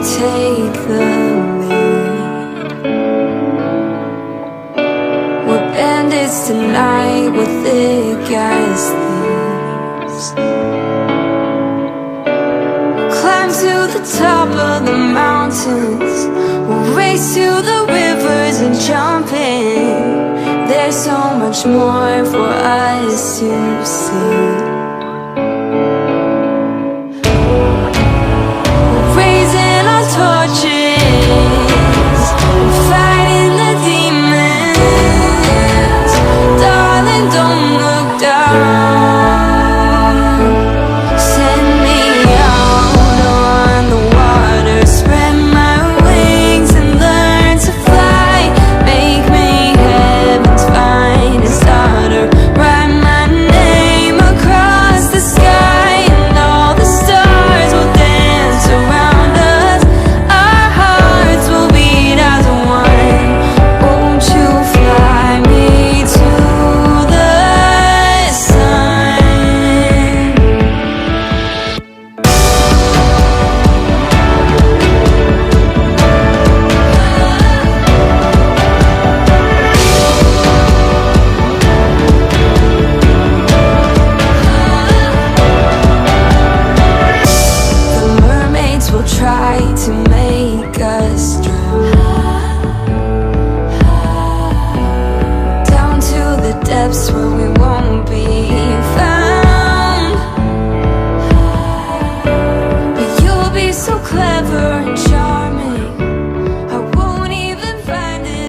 Take the lead. We're bandits tonight with thick as thieves. Climb to the top of the mountains. We'll race to the rivers and jump in. There's so much more for us to see.